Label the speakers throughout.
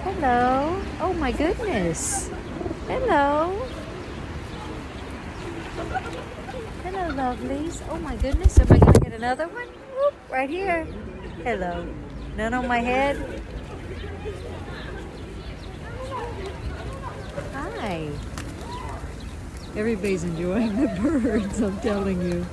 Speaker 1: Hello. Oh my goodness. Hello. Hello, lovelies. Oh my goodness. Am I going to get another one? Whoop, right here. Hello. None on my head. Hi. Everybody's enjoying the birds, I'm telling you.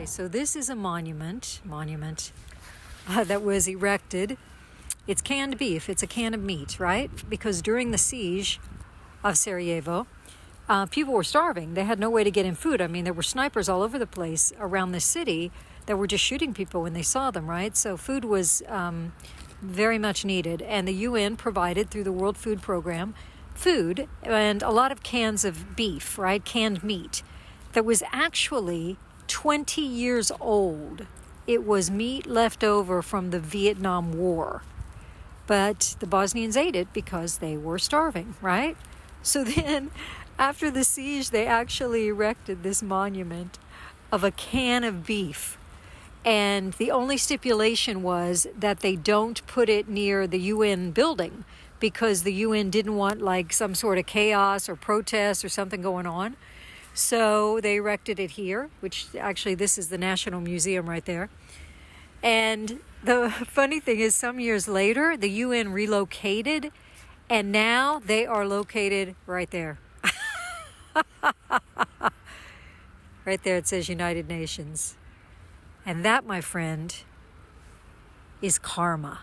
Speaker 1: Okay, so this is a monument that was erected. It's canned beef. It's a can of meat, right? Because during the siege of Sarajevo, people were starving. They had no way to get in food. I mean, there were snipers all over the place around the city that were just shooting people when they saw them, right? So food was very much needed. And the UN provided, through the World Food Program, food and a lot of cans of beef, right? Canned meat that was actually 20 years old. It was meat left over from the Vietnam War. But the Bosnians ate it because they were starving, right? So then, after the siege, they actually erected this monument of a can of beef. And the only stipulation was that they don't put it near the UN building because the UN didn't want like some sort of chaos or protest or something going on. So they erected it here, which actually this is the National Museum right there. And the funny thing is, some years later, the UN relocated, and now they are located right there. Right there it says United Nations. And that, my friend, is karma.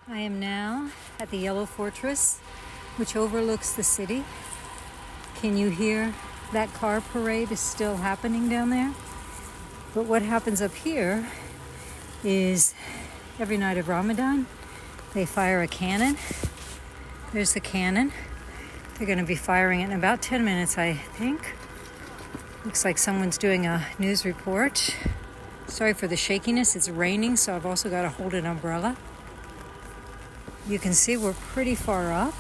Speaker 1: I am now at the Yellow Fortress, which overlooks the city. Can you hear that car parade is still happening down there? But what happens up here is every night of Ramadan, they fire a cannon. There's the cannon. They're going to be firing it in about 10 minutes, I think. Looks like someone's doing a news report. Sorry for the shakiness. It's raining, so I've also got to hold an umbrella. You can see we're pretty far up,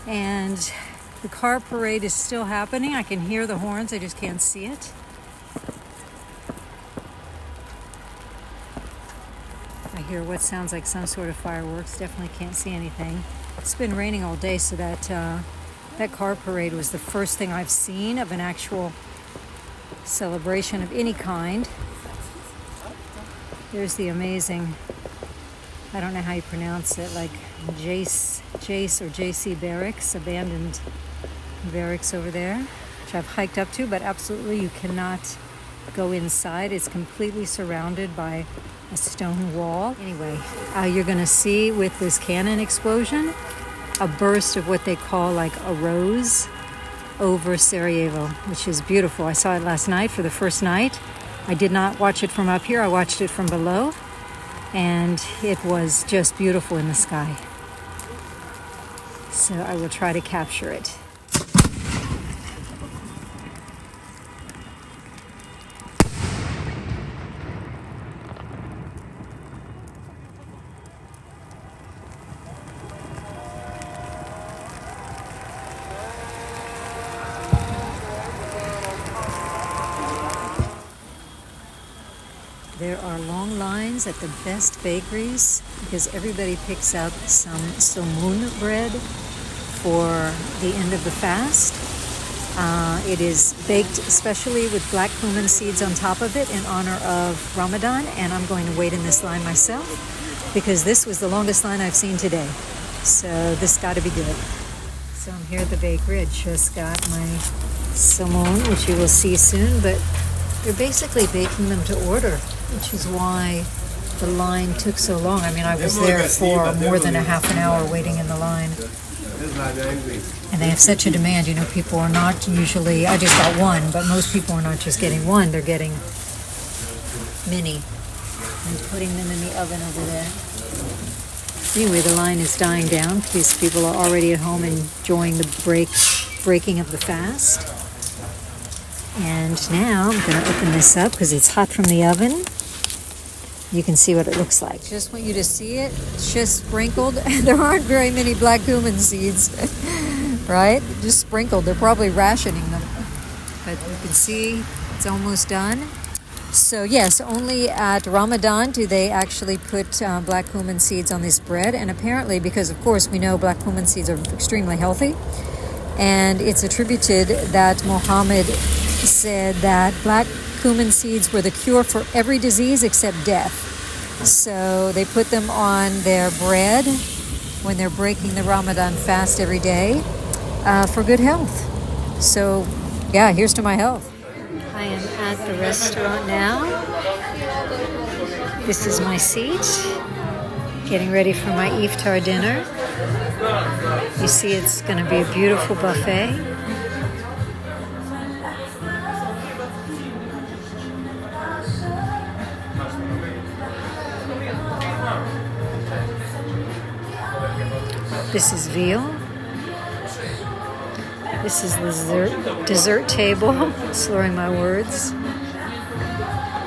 Speaker 1: and the car parade is still happening. I can hear the horns, I just can't see it. I hear what sounds like some sort of fireworks. Definitely can't see anything. It's been raining all day, so that car parade was the first thing I've seen of an actual celebration of any kind. There's the amazing, I don't know how you pronounce it, like Jace or JC barracks, abandoned barracks over there, which I've hiked up to, but absolutely you cannot go inside. It's completely surrounded by a stone wall. Anyway, you're going to see with this cannon explosion a burst of what they call like a rose over Sarajevo, which is beautiful. I saw it last night for the first night. I did not watch it from up here. I watched it from below. And it was just beautiful in the sky. So I will try to capture it. There are long lines at the best bakeries because everybody picks out some somun bread for the end of the fast. It is baked especially with black cumin seeds on top of it in honor of Ramadan, and I'm going to wait in this line myself because this was the longest line I've seen today. So this got to be good. So I'm here at the bakery. I just got my somun, which you will see soon, but they're basically baking them to order, which is why the line took so long. I mean, I was there for more than a half an hour waiting in the line. And they have such a demand. You know, people are not usually, I just got one, but most people are not just getting one, they're getting many and putting them in the oven over there. Anyway, the line is dying down. These people are already at home enjoying the breaking of the fast. And now I'm going to open this up because it's hot from the oven. You can see what it looks like. Just want you to see it. It's just sprinkled. There aren't very many black cumin seeds, right? Just sprinkled. They're probably rationing them. But you can see it's almost done. So yes, only at Ramadan do they actually put black cumin seeds on this bread. And apparently, because of course we know black cumin seeds are extremely healthy. And it's attributed that Muhammad said that black cumin seeds were the cure for every disease except death. So they put them on their bread when they're breaking the Ramadan fast every day for good health. So yeah, here's to my health. I am at the restaurant now. This is my seat. Getting ready for my Iftar dinner. You see it's going to be a beautiful buffet. This is veal. This is the dessert table. Slurring my words.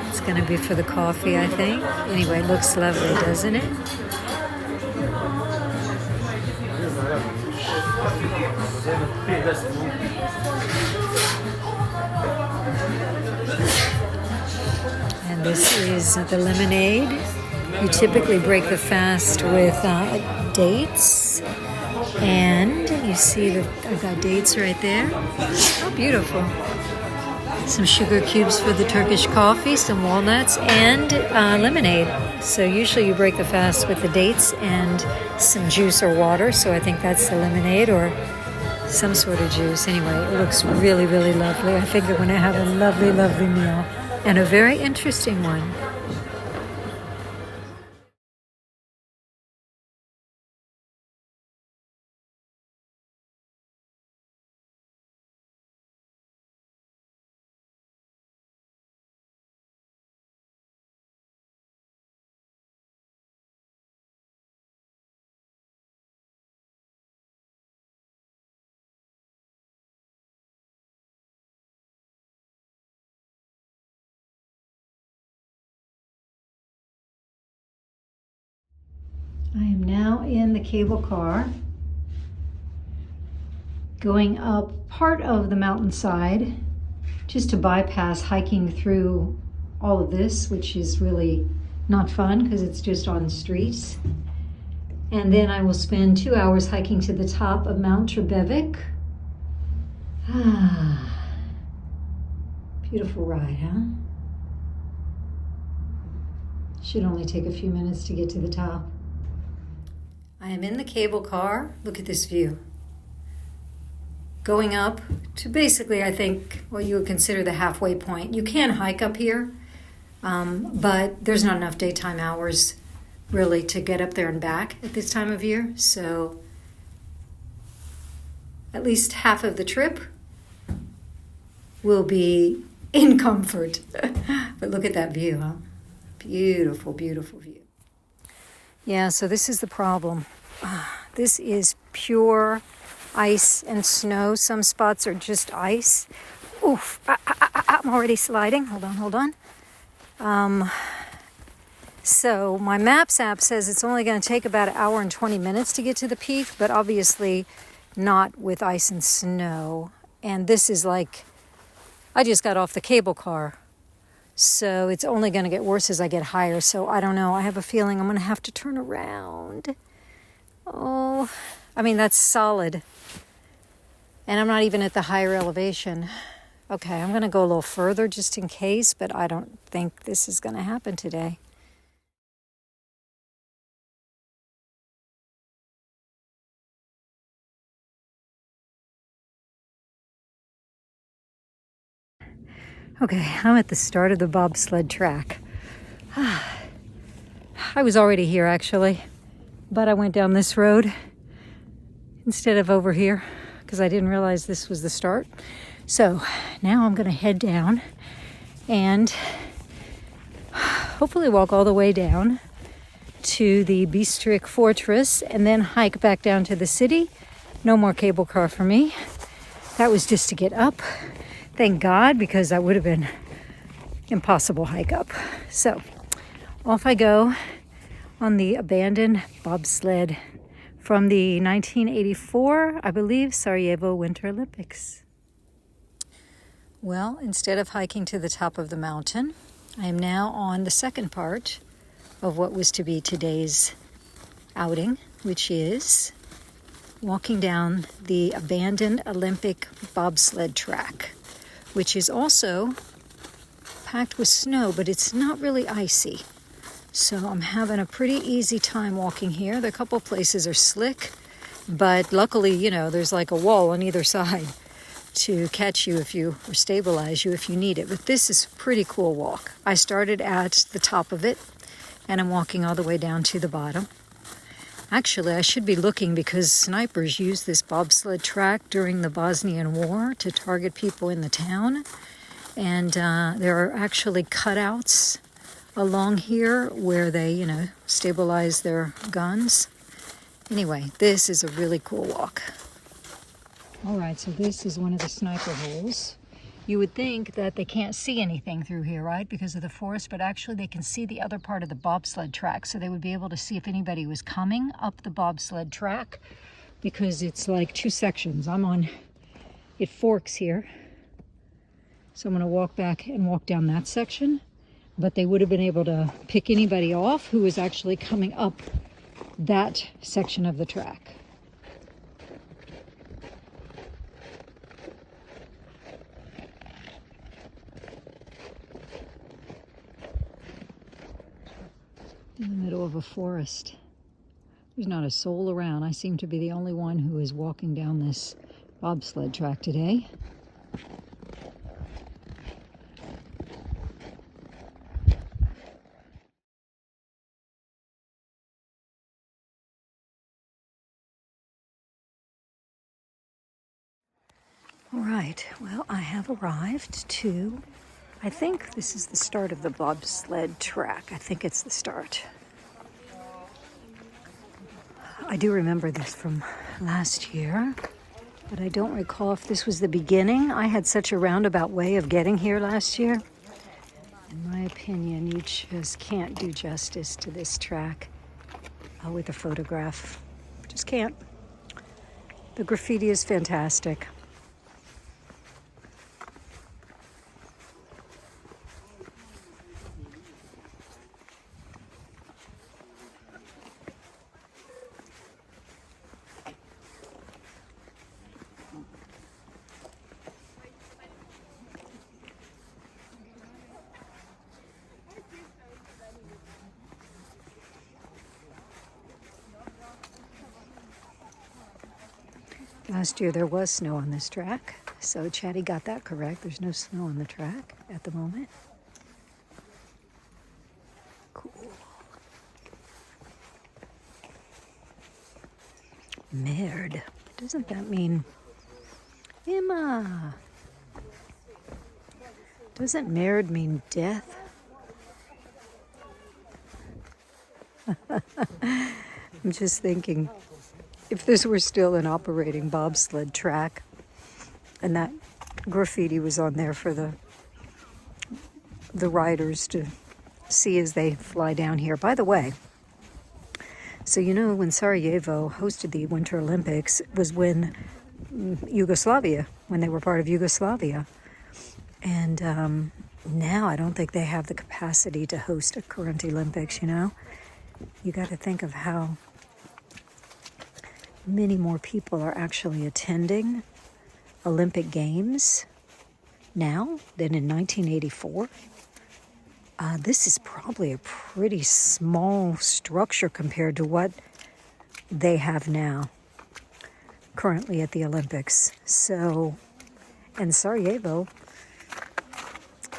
Speaker 1: It's going to be for the coffee, I think. Anyway, it looks lovely, doesn't it? And this is the lemonade. You typically break the fast with dates. And you see that I've got dates right there. Oh, beautiful. Some sugar cubes for the Turkish coffee, some walnuts, and lemonade. So usually you break the fast with the dates and some juice or water. So I think that's the lemonade or some sort of juice. Anyway, it looks really, really lovely. I think I'm going to have a lovely, lovely meal and a very interesting one. I am now in the cable car, going up part of the mountainside just to bypass hiking through all of this, which is really not fun because it's just on streets. And then I will spend 2 hours hiking to the top of Mount Trebevic. Beautiful ride, huh? Should only take a few minutes to get to the top. I am in the cable car. Look at this view. Going up to basically, I think, what you would consider the halfway point. You can hike up here, but there's not enough daytime hours really to get up there and back at this time of year. So at least half of the trip will be in comfort. But look at that view, huh? Beautiful, beautiful view. Yeah, so this is the problem. This is pure ice and snow. Some spots are just ice. Oof, I'm already sliding. Hold on. So my Maps app says it's only going to take about 1 hour and 20 minutes to get to the peak, but obviously not with ice and snow. And this is like, I just got off the cable car. So it's only going to get worse as I get higher. So I don't know. I have a feeling I'm going to have to turn around. Oh, I mean, that's solid. And I'm not even at the higher elevation. Okay, I'm going to go a little further just in case, but I don't think this is going to happen today. Okay, I'm at the start of the bobsled track. I was already here actually, but I went down this road instead of over here because I didn't realize this was the start. So now I'm going to head down and hopefully walk all the way down to the Bistrik Fortress and then hike back down to the city. No more cable car for me. That was just to get up. Thank God, because that would have been impossible hike up. So off I go on the abandoned bobsled from the 1984, I believe, Sarajevo Winter Olympics. Well, instead of hiking to the top of the mountain, I am now on the second part of what was to be today's outing, which is walking down the abandoned Olympic bobsled track, which is also packed with snow, but it's not really icy. So I'm having a pretty easy time walking here. There are a couple places are slick, but luckily, you know, there's like a wall on either side to catch you or stabilize you if you need it. But this is a pretty cool walk. I started at the top of it, and I'm walking all the way down to the bottom. Actually, I should be looking because snipers used this bobsled track during the Bosnian War to target people in the town. And there are actually cutouts along here where they, you know, stabilize their guns. Anyway, this is a really cool walk. All right, so this is one of the sniper holes. You would think that they can't see anything through here, right, because of the forest, but actually they can see the other part of the bobsled track, so they would be able to see if anybody was coming up the bobsled track, because it's like two sections. It forks here, so I'm going to walk back and walk down that section, but they would have been able to pick anybody off who was actually coming up that section of the track. In the middle of a forest. There's not a soul around. I seem to be the only one who is walking down this bobsled track today. All right, well, I have arrived to, I think this is the start of the bobsled track. I think it's the start. I do remember this from last year, but I don't recall if this was the beginning. I had such a roundabout way of getting here last year. In my opinion, you just can't do justice to this track with a photograph. Just can't. The graffiti is fantastic. Last year there was snow on this track, so Chatty got that correct. There's no snow on the track at the moment. Cool. Merde. Doesn't that mean... Emma! Doesn't merde mean death? I'm just thinking... If this were still an operating bobsled track and that graffiti was on there for the riders to see as they fly down here. By the way, so you know when Sarajevo hosted the Winter Olympics was when Yugoslavia, when they were part of Yugoslavia. And now I don't think they have the capacity to host a current Olympics, you know? You got to think of how many more people are actually attending Olympic Games now than in 1984. This is probably a pretty small structure compared to what they have now, currently at the Olympics. So, and Sarajevo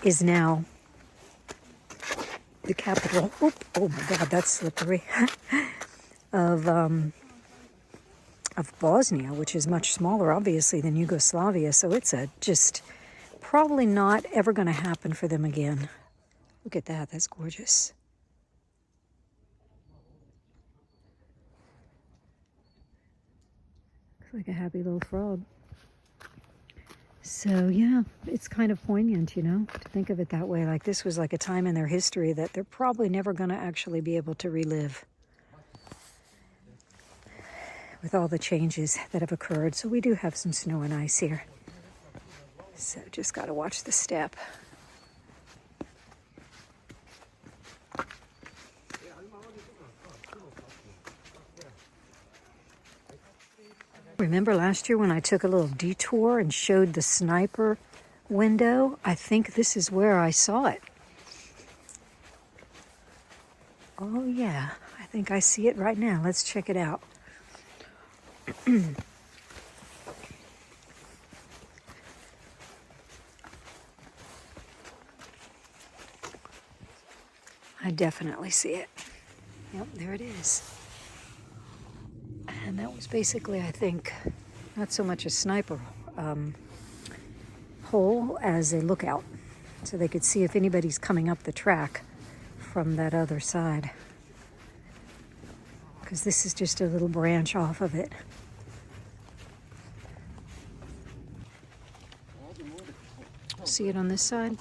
Speaker 1: is now the capital. Oh my God, that's slippery. of Bosnia, which is much smaller, obviously, than Yugoslavia. So it's just probably not ever going to happen for them again. Look at that. That's gorgeous. Looks like a happy little frog. So yeah, it's kind of poignant, you know, to think of it that way. Like this was like a time in their history that they're probably never going to actually be able to relive with all the changes that have occurred. So we do have some snow and ice here. So just got to watch the step. Remember last year when I took a little detour and showed the sniper window? I think this is where I saw it. Oh yeah, I think I see it right now. Let's check it out. I definitely see it. Yep, there it is. And that was basically, I think, not so much a sniper hole as a lookout. So they could see if anybody's coming up the track from that other side. Because this is just a little branch off of it. See it on this side?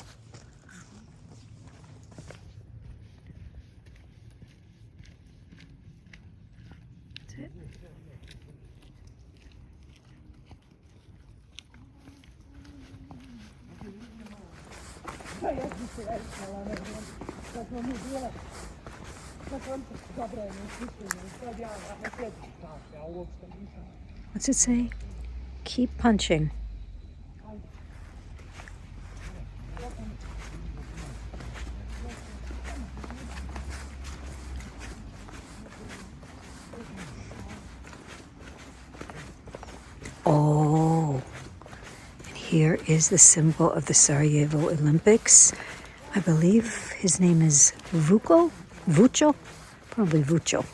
Speaker 1: That's it. What's it say? Keep punching. Oh, and here is the symbol of the Sarajevo Olympics. I believe his name is Vucho? Probably Vucho.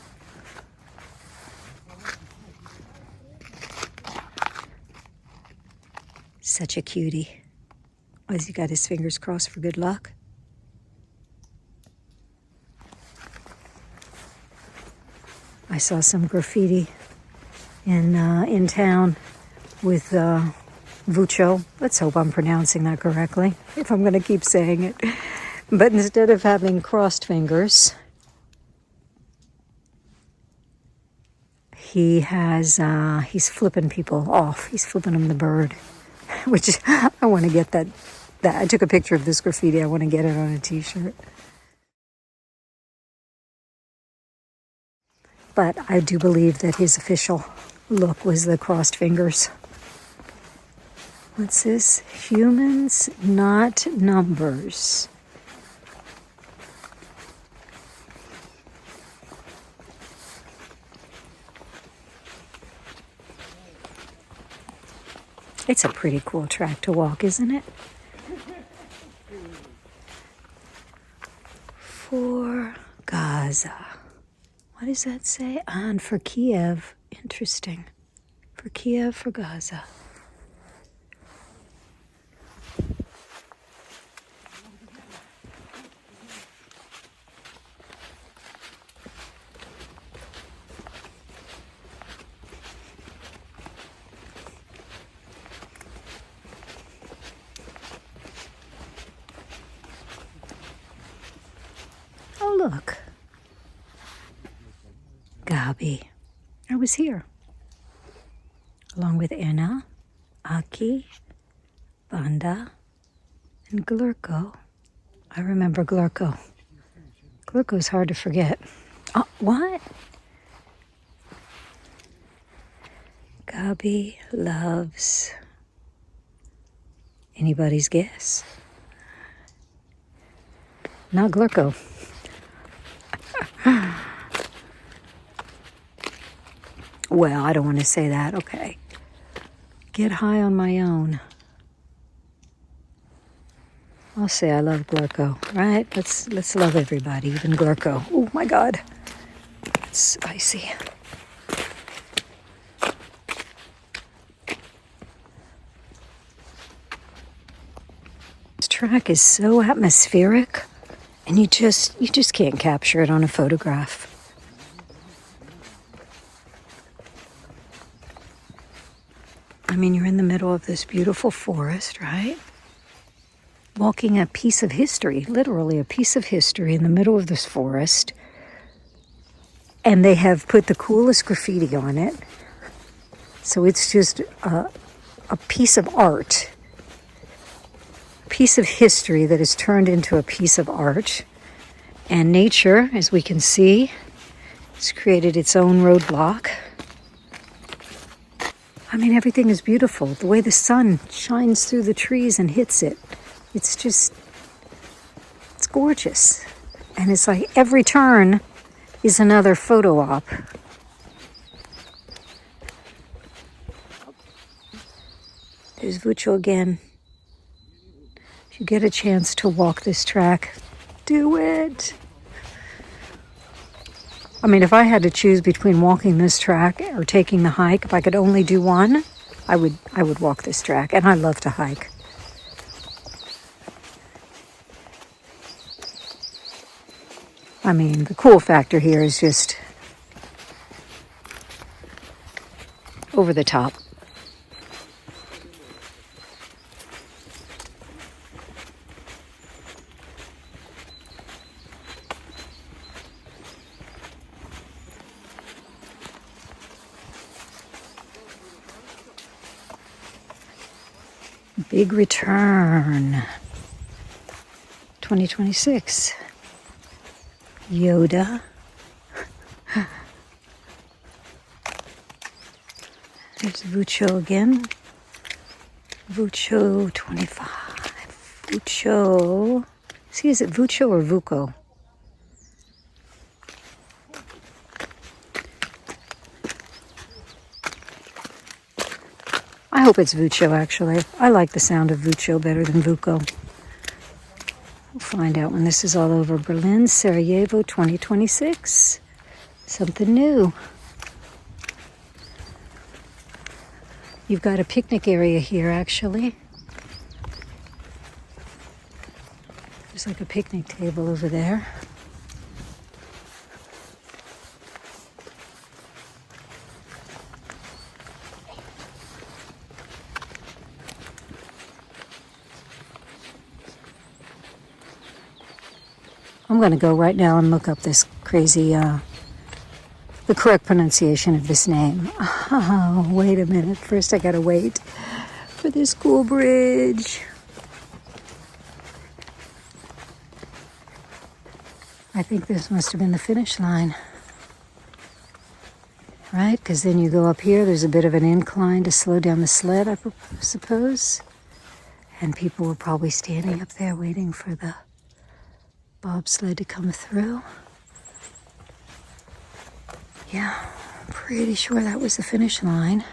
Speaker 1: Such a cutie. Has he got his fingers crossed for good luck? I saw some graffiti in town with Vucho. Let's hope I'm pronouncing that correctly, if I'm going to keep saying it. But instead of having crossed fingers, he's flipping people off. He's flipping them the bird, which I want to get that. I took a picture of this graffiti. I want to get it on a t-shirt. But I do believe that his official look was the crossed fingers. What's this? Humans, not numbers. It's a pretty cool track to walk, isn't it? For Gaza. What does that say? And for Kiev. Interesting. For Kiev, for Gaza. Oh, look. Gabi. I was here. Along with Anna, Aki, Banda, and Glurko. I remember Glurko. Glurko's hard to forget. Oh, what? Gabi loves... Anybody's guess? Not Glurko. Well, I don't want to say that. Okay. Get high on my own. I'll say I love Glurko, right? Let's love everybody, even Glurko. Oh my God, it's icy. This track is so atmospheric, and you just can't capture it on a photograph. I mean, you're in the middle of this beautiful forest, right? Walking a piece of history, literally a piece of history in the middle of this forest. And they have put the coolest graffiti on it. So it's just a piece of art, a piece of history that is turned into a piece of art. And nature, as we can see, has created its own roadblock. I mean, everything is beautiful. The way the sun shines through the trees and hits it. It's gorgeous. And it's like every turn is another photo op. There's Vučo again. If you get a chance to walk this track, do it. I mean, if I had to choose between walking this track or taking the hike, if I could only do one, I would walk this track. And I love to hike. I mean, the cool factor here is just over the top. Big return. 2026. Yoda. There's Vučo again. Vučo 25. Vučo. See, is it Vučo or Vuko? I hope it's Vučo, actually. I like the sound of Vučo better than Vuko. We'll find out when this is all over. Berlin, Sarajevo, 2026. Something new. You've got a picnic area here, actually. There's like a picnic table over there. I'm going to go right now and look up this crazy, the correct pronunciation of this name. Oh, wait a minute. First I got to wait for this cool bridge. I think this must have been the finish line. Right? Because then you go up here, there's a bit of an incline to slow down the sled, I suppose. And people were probably standing up there waiting for the bobsled to come through. Yeah, I'm pretty sure that was the finish line.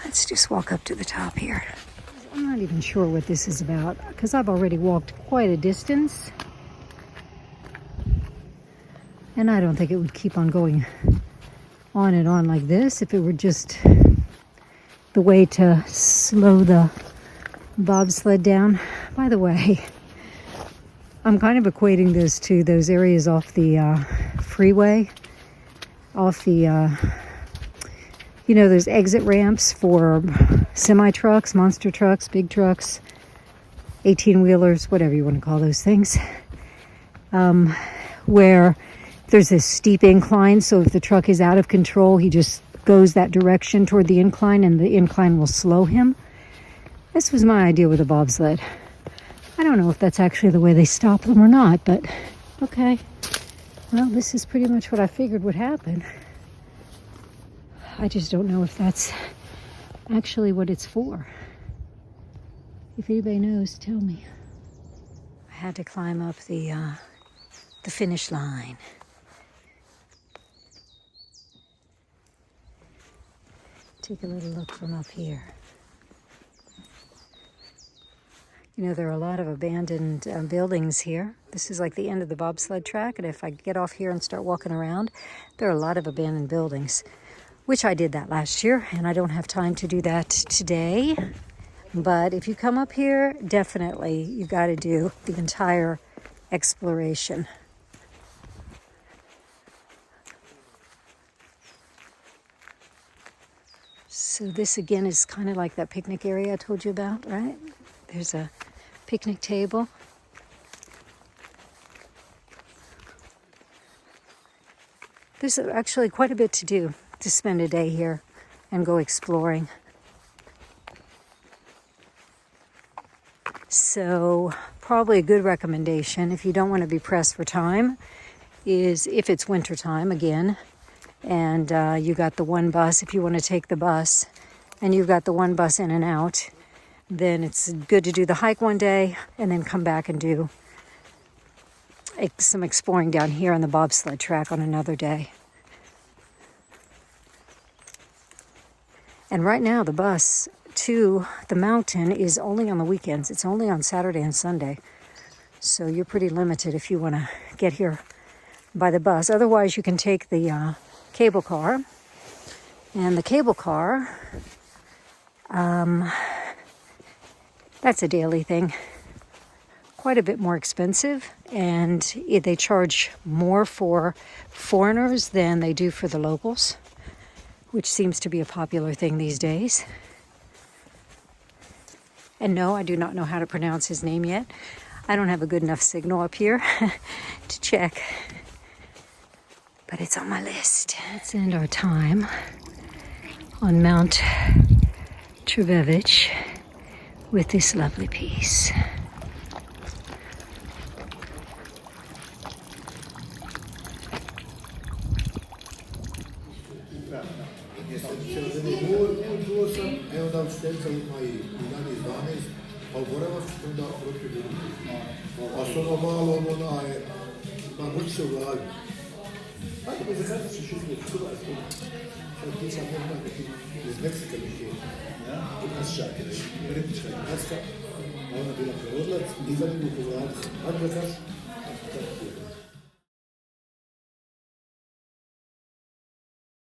Speaker 1: Let's just walk up to the top here. I'm not even sure what this is about because I've already walked quite a distance. And I don't think it would keep on going on and on like this if it were just the way to slow the bobsled down. By the way, I'm kind of equating this to those areas off the freeway, off the, those exit ramps for semi-trucks, monster trucks, big trucks, 18-wheelers, whatever you want to call those things, where there's this steep incline, so if the truck is out of control, he just goes that direction toward the incline, and the incline will slow him. This was my idea with a bobsled. I don't know if that's actually the way they stop them or not, but okay. Well, this is pretty much what I figured would happen. I just don't know if that's actually what it's for. If anybody knows, tell me. I had to climb up the finish line. Take a little look from up here. You know, there are a lot of abandoned buildings here. This is like the end of the bobsled track, and if I get off here and start walking around, there are a lot of abandoned buildings, which I did that last year, and I don't have time to do that today. But if you come up here, definitely you got to do the entire exploration. So this again is kind of like that picnic area I told you about, right? There's a picnic table. There's actually quite a bit to do to spend a day here and go exploring. So probably a good recommendation if you don't want to be pressed for time is if it's winter time again and you got the one bus, if you want to take the bus and you've got the one bus in and out, then it's good to do the hike one day and then come back and do some exploring down here on the bobsled track on another day. And right now the bus to the mountain is only on the weekends. It's only on Saturday and Sunday. So you're pretty limited if you want to get here by the bus. Otherwise, you can take the cable car. And the cable car, that's a daily thing. Quite a bit more expensive. And they charge more for foreigners than they do for the locals, which seems to be a popular thing these days. And no, I do not know how to pronounce his name yet. I don't have a good enough signal up here to check. But it's on my list. Let's end our time on Mount Trebević with this lovely piece.
Speaker 2: Evo da učiteljica ima i 11-12, pa u Borevac onda protiv ljudi. A s ono malo, ona je, ma muči se u glavi. Hajde mi zakazat ćeš izgled, sad ti sam jedna iz Meksika neki, gimnastičarke, ritmička gimnastka, a ona bila prevodlac i za nju po glavi. Hajde da kažu, tako je.